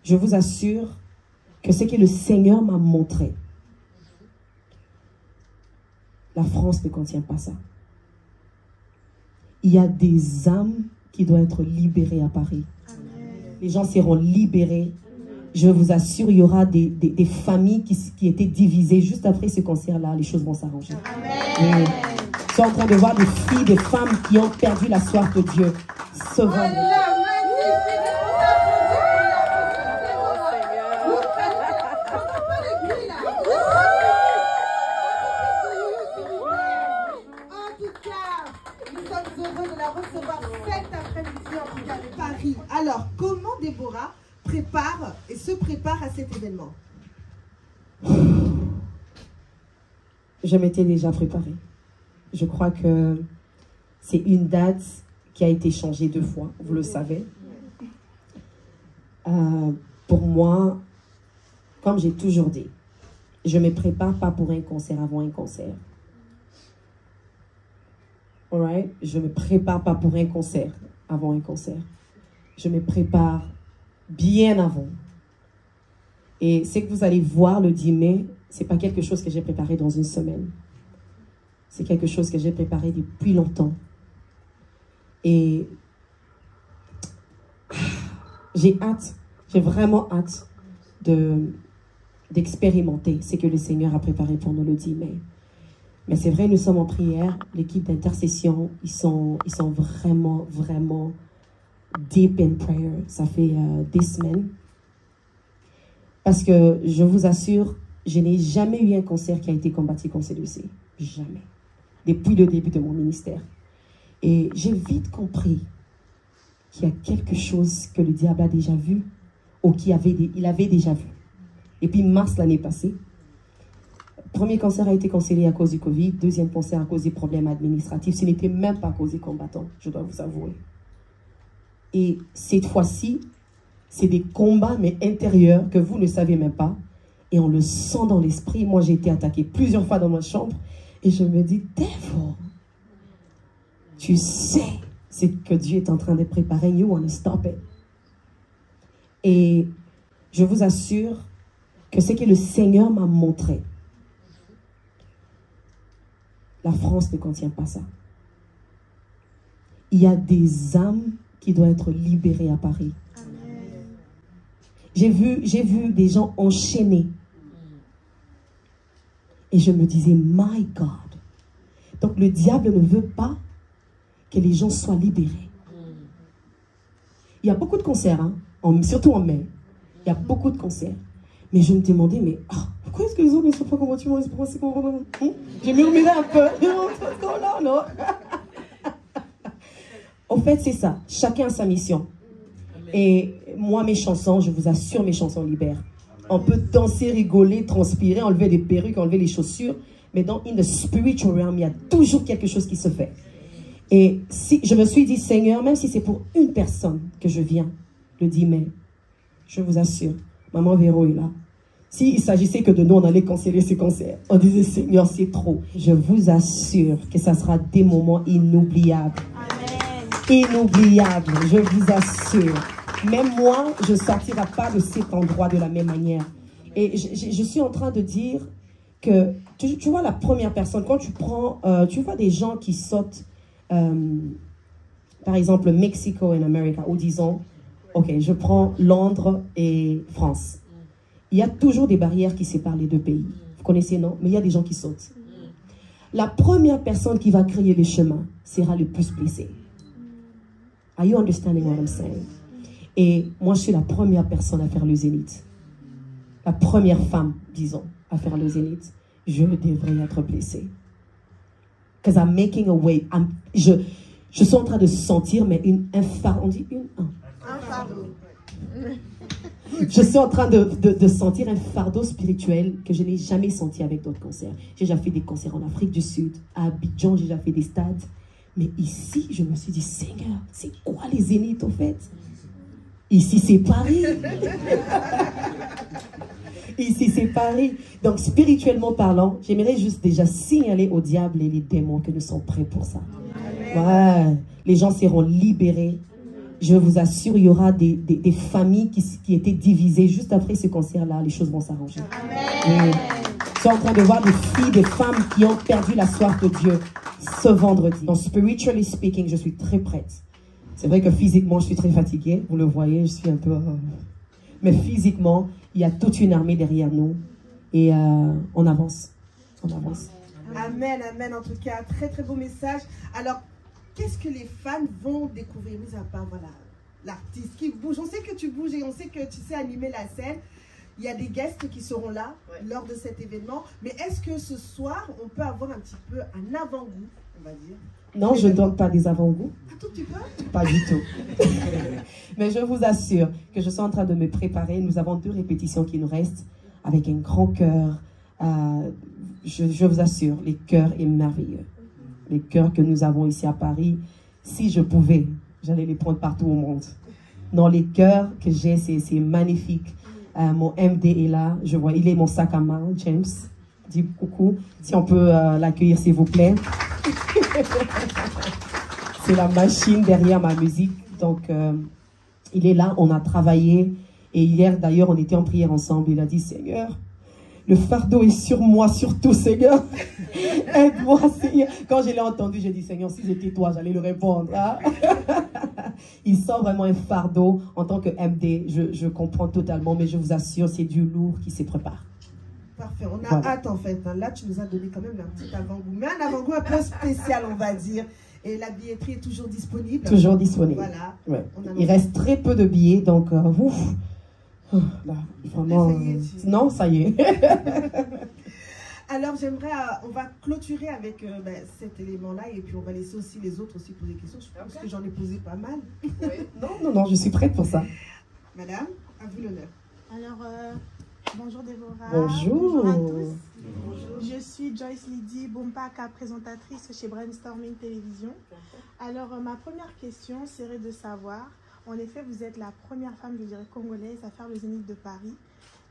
je vous assure que ce que le Seigneur m'a montré, la France ne contient pas ça. Il y a des âmes qui doivent être libérées à Paris. Amen. Les gens seront libérés. Je vous assure, il y aura des familles qui étaient divisées. Juste après ce concert-là, les choses vont s'arranger. Je suis en train de voir des filles, des femmes qui ont perdu la soif de Dieu se vendre. Alors, comment Déborah prépare et se prépare à cet événement? Je m'étais déjà préparée. Je crois que c'est une date qui a été changée 2 fois, vous le savez. Pour moi, comme j'ai toujours dit, je ne me prépare pas pour un concert avant un concert. Alright? Je ne me prépare pas pour un concert avant un concert. Je me prépare bien avant. Et ce que vous allez voir le 10 mai, ce n'est pas quelque chose que j'ai préparé dans une semaine. C'est quelque chose que j'ai préparé depuis longtemps. Et j'ai hâte, j'ai vraiment hâte d'expérimenter ce que le Seigneur a préparé pour nous le 10 mai. Mais c'est vrai, nous sommes en prière, l'équipe d'intercession, ils sont vraiment, vraiment deep in prayer. Ça fait des semaines. Parce que je vous assure, je n'ai jamais eu un concert qui a été combattu comme celui-ci. Jamais. Depuis le début de mon ministère. Et j'ai vite compris qu'il y a quelque chose que le diable a déjà vu, ou il avait déjà vu. Et puis mars l'année passée, premier concert a été cancellé à cause du Covid, deuxième concert à cause des problèmes administratifs. Ce n'était même pas à cause des combattants, je dois vous avouer. Et cette fois-ci, c'est des combats, mais intérieurs, que vous ne savez même pas. Et on le sent dans l'esprit. Moi, j'ai été attaquée plusieurs fois dans ma chambre. Et je me dis, Devil, tu sais ce que Dieu est en train de préparer. You want to stop it. Et je vous assure que ce que le Seigneur m'a montré, la France ne contient pas ça. Il y a des âmes qui doivent être libérées à Paris. J'ai vu des gens enchaînés. Et je me disais, my God. Donc le diable ne veut pas que les gens soient libérés. Il y a beaucoup de concerts, hein, surtout en mai. Il y a beaucoup de concerts. Mais je me demandais, mais pourquoi est-ce que les autres ne sont pas comme tu m'as dit? J'ai murmuré un peu. Non. En fait, c'est ça. Chacun a sa mission. Et moi, mes chansons, je vous assure, mes chansons libèrent. On peut danser, rigoler, transpirer, enlever des perruques, enlever les chaussures. Mais dans the spiritual realm, il y a toujours quelque chose qui se fait. Et si je me suis dit, Seigneur, même si c'est pour une personne que je viens le 10 mai, je vous assure, Maman Véro est là. S'il s'agissait que de nous, on allait canceller ces concerts. On disait, Seigneur, c'est trop. Je vous assure que ça sera des moments inoubliables. Amen. Inoubliables, je vous assure. Même moi, je ne sortirai pas de cet endroit de la même manière. Et je suis en train de dire que, tu vois la première personne, quand tu prends, tu vois des gens qui sautent, par exemple, Mexico et America, ou disons, ok, je prends Londres et France. Il y a toujours des barrières qui séparent les deux pays. Vous connaissez, non? Mais il y a des gens qui sautent. La première personne qui va créer le chemin sera le plus blessée. Are you understanding what I'm saying? Et moi, je suis la première personne à faire le zénith. La première femme, disons, à faire le zénith. Je devrais être blessée. Because I'm making a way. Je suis en train de sentir, mais un fardeau. On dit un fardeau. Je suis en train de sentir un fardeau spirituel que je n'ai jamais senti avec d'autres concerts. J'ai déjà fait des concerts en Afrique du Sud, à Abidjan, j'ai déjà fait des stades. Mais ici, je me suis dit, Seigneur, c'est quoi les zéniths, en fait? Ici, c'est Paris. Ici, c'est Paris. Donc, spirituellement parlant, j'aimerais juste déjà signaler au diable et les démons que nous sommes prêts pour ça. Ouais. Les gens seront libérés. je vous assure, il y aura des familles qui étaient divisées. Juste après ce concert-là, les choses vont s'arranger. Je suis en train de voir des filles, des femmes qui ont perdu la soif de Dieu ce vendredi. Donc, spiritually speaking, je suis très prête. C'est vrai que physiquement, je suis très fatiguée. Vous le voyez, je suis un peu... Mais physiquement, il y a toute une armée derrière nous. Et on avance. On avance. Amen, amen. En tout cas, très très beau message. Alors, qu'est-ce que les fans vont découvrir, mis à part voilà, l'artiste qui bouge? On sait que tu bouges et on sait que tu sais animer la scène. Il y a des guests qui seront là lors de cet événement. Mais est-ce que ce soir, on peut avoir un petit peu un avant-goût, on va dire? Non, je ne donne pas des avant-goûts. Un tout petit peu? Pas du tout. Mais je vous assure que je suis en train de me préparer. Nous avons 2 répétitions qui nous restent avec un grand cœur. Je vous assure, les chœurs est merveilleux. Les chœurs que nous avons ici à Paris, si je pouvais, j'allais les prendre partout au monde. Non, les chœurs que j'ai, c'est magnifique. Mon MD est là, je vois, il est mon sac à main, James. Dis coucou, si on peut l'accueillir s'il vous plaît. C'est la machine derrière ma musique. Donc, il est là, on a travaillé. Et hier, d'ailleurs, on était en prière ensemble. Il a dit, Seigneur, le fardeau est sur moi, surtout, Seigneur. Aide-moi, Seigneur. Quand je l'ai entendu, j'ai dit, Seigneur, si c'était toi, j'allais le répondre. Hein? Il sent vraiment un fardeau. En tant que MD, je comprends totalement, mais je vous assure, c'est du lourd qui se prépare. Parfait, on a hâte en fait. Là, tu nous as donné quand même un petit avant-goût. Mais un avant-goût un peu spécial, on va dire. Et la billetterie est toujours disponible. Toujours disponible. Voilà. Ouais. Il reste très peu de billets, donc ouf. Là, vraiment, non, ça y est. Alors, j'aimerais, on va clôturer avec cet élément-là et puis on va laisser aussi les autres aussi poser des questions. Je pense que j'en ai posé pas mal. Non, je suis prête pour ça. Madame, à vous l'honneur. Alors, bonjour Déborah. Bonjour. Bonjour à tous. Bonjour. Je suis Joyce Lydie Bompaka, présentatrice chez Brainstorming Télévision. Alors, ma première question serait de savoir, en effet, vous êtes la première femme, je dirais, congolaise à faire le Zénith de Paris,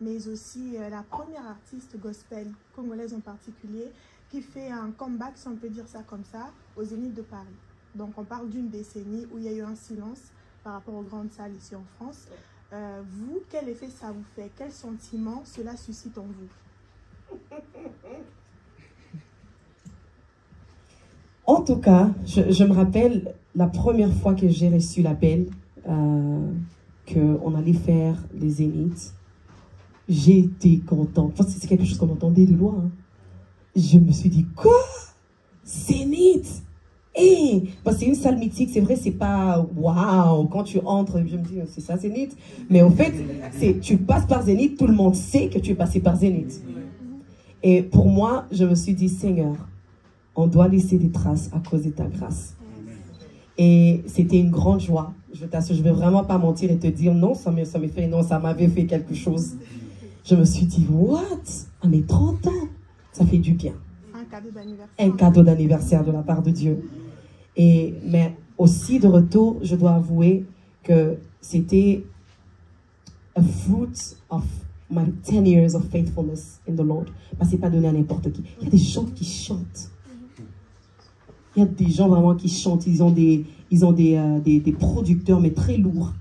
mais aussi la première artiste gospel, congolaise en particulier, qui fait un comeback, si on peut dire ça comme ça, au Zénith de Paris. Donc, on parle d'une décennie où il y a eu un silence par rapport aux grandes salles ici en France. Vous, quel effet ça vous fait? Quel sentiment cela suscite en vous? En tout cas, je me rappelle la première fois que j'ai reçu l'appel qu'on allait faire les Zéniths. J'ai été contente. Enfin, c'est quelque chose qu'on entendait de loin. Hein. Je me suis dit, quoi? Zénith? Parce que c'est une salle mythique, c'est vrai, c'est pas waouh. Quand tu entres, je me dis, c'est ça Zénith. Mais au fait, tu passes par Zénith, tout le monde sait que tu es passé par Zénith. Et pour moi, je me suis dit, Seigneur, on doit laisser des traces à cause de ta grâce. Et c'était une grande joie. Je t'assure, je ne vais vraiment pas mentir et te dire, non, ça m'avait fait quelque chose. Je me suis dit, what? À mes 30 ans, ça fait du bien. Un cadeau d'anniversaire. Un cadeau d'anniversaire de la part de Dieu. Mais aussi de retour, je dois avouer que c'était a fruit of my 10 years of faithfulness in the Lord. Parce que ce n'est pas donné à n'importe qui. Il y a des gens qui chantent. Il y a des gens vraiment qui chantent. Ils ont des producteurs, mais très lourds.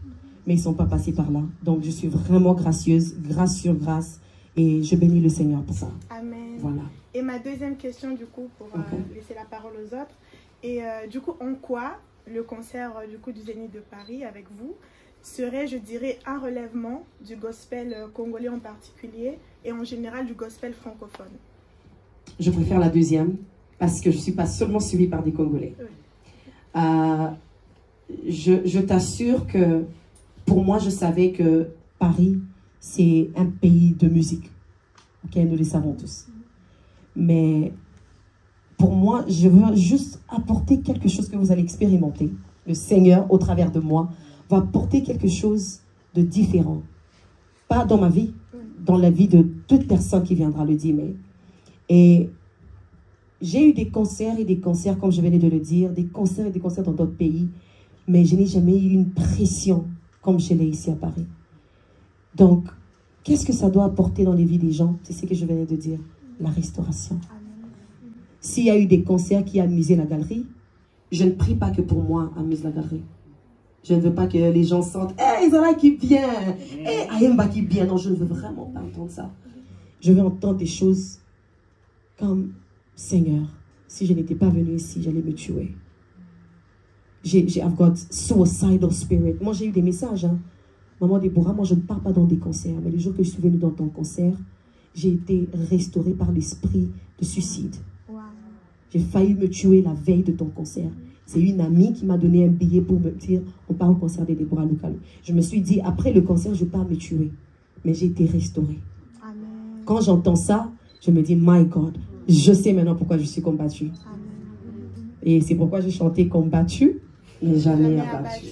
Mais ils ne sont pas passés par là. Donc, je suis vraiment gracieuse, grâce sur grâce. Et je bénis le Seigneur pour ça. Amen. Voilà. Et ma deuxième question, du coup, pour laisser la parole aux autres. Et du coup, en quoi le concert du Zénith de Paris avec vous serait, je dirais, un relèvement du gospel congolais en particulier et en général du gospel francophone? Je préfère la deuxième parce que je ne suis pas seulement suivie par des Congolais. Oui. Je t'assure que pour moi, je savais que Paris, c'est un pays de musique. Ok, nous le savons tous. Mais pour moi, je veux juste apporter quelque chose que vous allez expérimenter. Le Seigneur, au travers de moi, va apporter quelque chose de différent. Pas dans ma vie, dans la vie de toute personne qui viendra le 10 mai. Et j'ai eu des concerts et des concerts, comme je venais de le dire, des concerts et des concerts dans d'autres pays, mais je n'ai jamais eu une pression comme je l'ai ici à Paris. Donc, qu'est-ce que ça doit apporter dans les vies des gens? C'est ce que je venais de dire, la restauration. S'il y a eu des concerts qui amusaient la galerie, je ne prie pas que pour moi amuse la galerie. Je ne veux pas que les gens sentent, hey, Zala qui vient, hey, Ayemba qui vient. Non, je ne veux vraiment pas entendre ça. Je veux entendre des choses comme, Seigneur, si je n'étais pas venu ici, j'allais me tuer. I've got suicidal spirit. Moi, j'ai eu des messages. Hein. Maman Déborah, moi, je ne pars pas dans des concerts. Mais le jour que je suis venue dans ton concert, j'ai été restaurée par l'esprit de suicide. Wow. J'ai failli me tuer la veille de ton concert. C'est une amie qui m'a donné un billet pour me dire, on part au concert de Déborah Local. Je me suis dit, après le concert, je pars me tuer. Mais j'ai été restaurée. Amen. Quand j'entends ça, je me dis, my God, je sais maintenant pourquoi je suis combattue. Amen. Et c'est pourquoi j'ai chanté combattu, mais jamais abattu.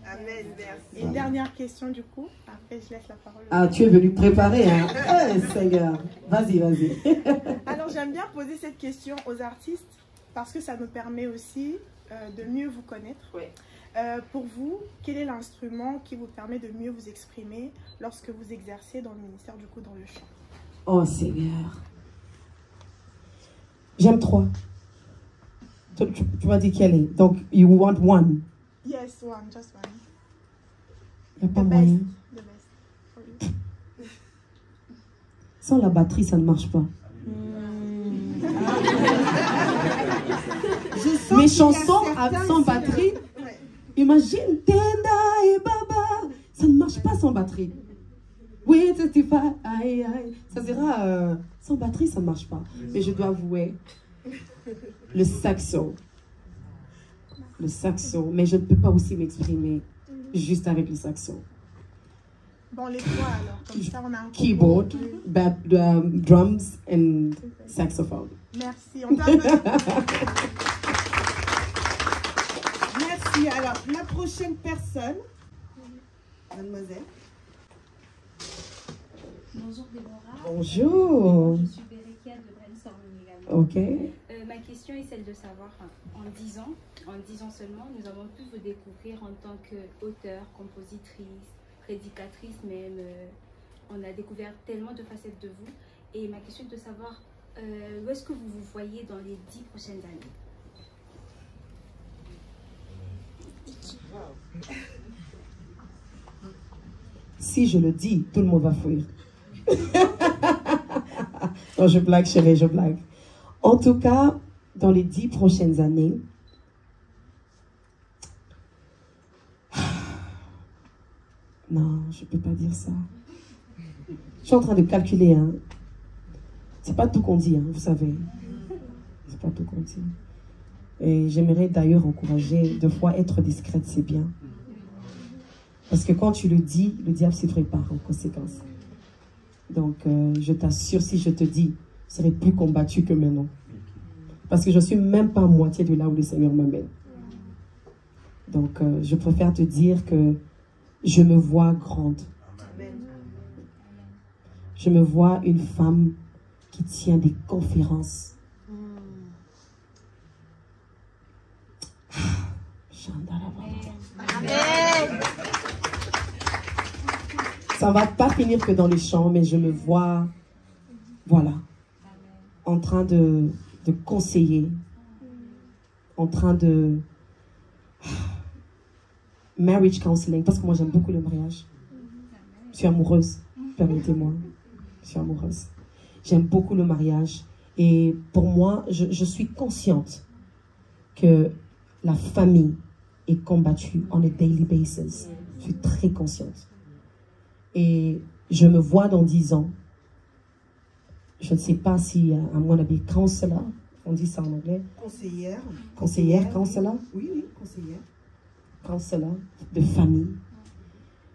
Amen, merci. Une dernière question du coup, après je laisse la parole. Ah, tu es venu préparer, hein? Hey, Seigneur, vas-y, vas-y. Alors j'aime bien poser cette question aux artistes parce que ça nous permet aussi de mieux vous connaître. Oui. Pour vous, quel est l'instrument qui vous permet de mieux vous exprimer lorsque vous exercez dans le ministère, du coup, dans le chant? Oh Seigneur. J'aime trois. Tu m'as dit quelle est. Donc, you want one? Yes, one, just one. Il n'y a pas moyen. The best. Sans la batterie, ça ne marche pas. Mes chansons sans batterie, imagine Tenda et Baba, ça ne marche pas sans batterie. Oui, aïe, aïe. Ça sera sans batterie, ça ne marche pas. Mais je dois avouer, le saxo. Le saxo, mais je ne peux pas aussi m'exprimer juste avec le saxo. Bon, les trois alors, comme ça on a un keyboard, drums and saxophone. Merci, on t'appelle. Merci. Alors, la prochaine personne, mademoiselle. Bonjour Déborah. Bonjour. Je suis Bérékia de Brainstorming également. Ok. Ma question est celle de savoir, en 10 ans seulement, nous avons pu vous découvrir en tant qu'auteur, compositrice, prédicatrice même. On a découvert tellement de facettes de vous. Et ma question est de savoir où est-ce que vous vous voyez dans les 10 prochaines années? Si je le dis, tout le monde va fuir. Non, je blague, chérie, je blague. En tout cas, dans les 10 prochaines années, non, je ne peux pas dire ça. Je suis en train de calculer, hein. C'est pas tout qu'on dit, hein, vous savez. C'est pas tout qu'on dit. Et j'aimerais d'ailleurs encourager, de fois être discrète, c'est bien. Parce que quand tu le dis, le diable s'y prépare en conséquence. Donc, je t'assure, si je te dis, je serai plus combattu que maintenant. Parce que je ne suis même pas à moitié de là où le Seigneur m'amène. Donc, je préfère te dire que je me vois grande. Je me vois une femme qui tient des conférences. Ça ne va pas finir que dans les chants, mais je me vois, voilà, en train de conseiller, en train de marriage counseling, parce que moi j'aime beaucoup le mariage. Je suis amoureuse, permettez-moi, je suis amoureuse. J'aime beaucoup le mariage et pour moi, je suis consciente que la famille est combattue on a daily basis. Je suis très consciente. Et je me vois dans 10 ans. Je ne sais pas si I'm gonna be counselor. On dit ça en anglais. Conseillère. Conseillère, counselor. Oui, oui, conseillère. Counselor de famille.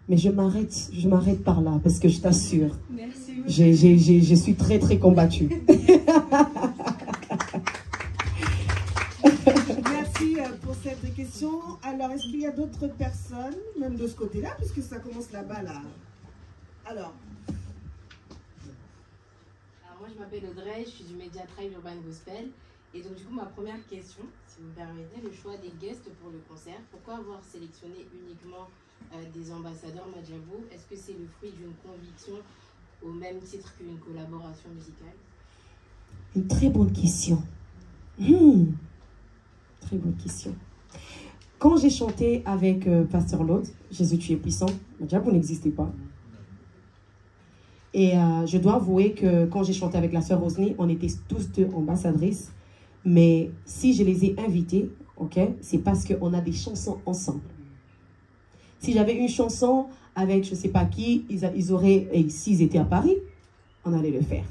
Mais je m'arrête par là parce que je t'assure. Merci. Je suis très très combattue. Merci pour cette question. Alors, est-ce qu'il y a d'autres personnes, même de ce côté-là, puisque ça commence là-bas, là? Alors, moi je m'appelle Audrey, je suis du Media Tribe Urban Gospel. Et donc du coup ma première question, si vous me permettez, le choix des guests pour le concert. Pourquoi avoir sélectionné uniquement des ambassadeurs Madjabou? Est-ce que c'est le fruit d'une conviction au même titre qu'une collaboration musicale? Une très bonne question. Très bonne question. Quand j'ai chanté avec Pasteur Lode, Jésus tu es puissant, Madjabou n'existait pas. Et je dois avouer que quand j'ai chanté avec la sœur Rosny, on était tous deux ambassadrices. Mais si je les ai invitées, okay, c'est parce qu'on a des chansons ensemble. Si j'avais une chanson avec je ne sais pas qui, ils auraient, et s'ils étaient à Paris, on allait le faire.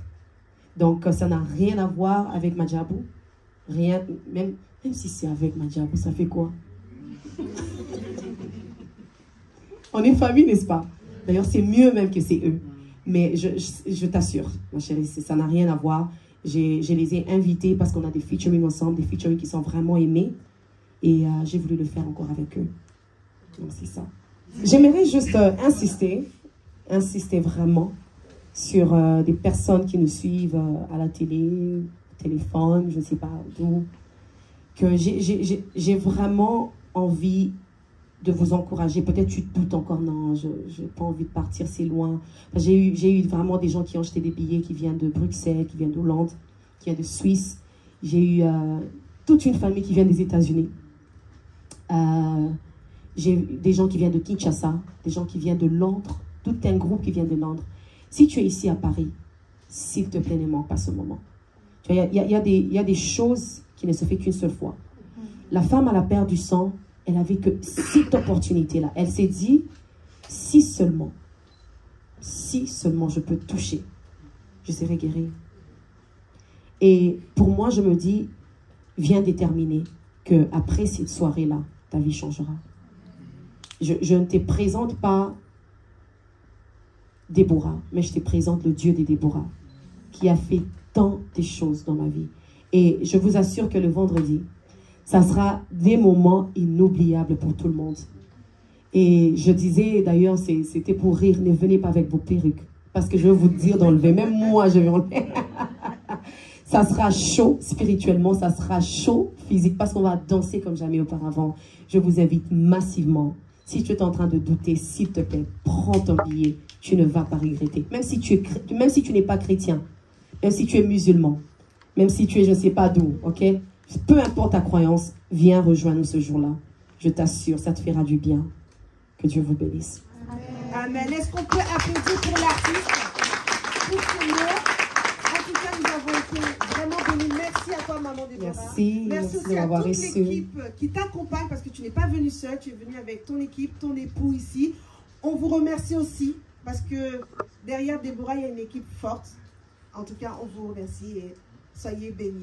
Donc ça n'a rien à voir avec Madjabou. Rien, même si c'est avec Madjabou, ça fait quoi? On est famille, n'est-ce pas? D'ailleurs, c'est mieux même que c'est eux. Mais je t'assure, ma chérie, ça n'a rien à voir. Je les ai invités parce qu'on a des featuring ensemble, des featuring qui sont vraiment aimés. Et j'ai voulu le faire encore avec eux. Donc c'est ça. J'aimerais juste insister vraiment sur des personnes qui nous suivent à la télé, au téléphone, je ne sais pas d'où. Que j'ai vraiment envie de vous encourager. Peut-être tu te doutes encore, non, je n'ai pas envie de partir, c'est loin. J'ai eu vraiment des gens qui ont acheté des billets, qui viennent de Bruxelles, qui viennent d'Hollande, qui viennent de Suisse. J'ai eu toute une famille qui vient des États-Unis. J'ai des gens qui viennent de Kinshasa, des gens qui viennent de Londres, tout un groupe qui vient de Londres. Si tu es ici à Paris, s'il te plaît, ne manque pas ce moment. Il y a des choses qui ne se font qu'une seule fois. La femme à la paire du sang, elle avait que cette opportunité-là. Elle s'est dit, si seulement je peux toucher, je serai guérie. Et pour moi, je me dis, viens déterminer qu'après cette soirée-là, ta vie changera. Je ne te présente pas Déborah, mais je te présente le Dieu des Déborah, qui a fait tant de choses dans ma vie. Et je vous assure que le vendredi, ça sera des moments inoubliables pour tout le monde. Et je disais, d'ailleurs, c'était pour rire, ne venez pas avec vos perruques. Parce que je vais vous dire d'enlever, même moi je vais enlever. Ça sera chaud spirituellement, ça sera chaud physique, parce qu'on va danser comme jamais auparavant. Je vous invite massivement. Si tu es en train de douter, s'il te plaît, prends ton billet. Tu ne vas pas regretter. Même si tu n'es pas chrétien, même si tu es musulman, même si tu es je ne sais pas d'où, ok? Peu importe ta croyance, viens rejoindre ce jour-là. Je t'assure, ça te fera du bien. Que Dieu vous bénisse. Amen. Est-ce qu'on peut applaudir pour l'artiste, pour ce mot? En tout cas, nous avons été vraiment bénis. Merci à toi, maman Déborah. Merci aussi à d'avoir toute reçu. l'équipe qui t'accompagne, parce que tu n'es pas venu seul, tu es venu avec ton équipe, ton époux ici. On vous remercie aussi, parce que derrière Déborah, il y a une équipe forte. En tout cas, on vous remercie et soyez bénis.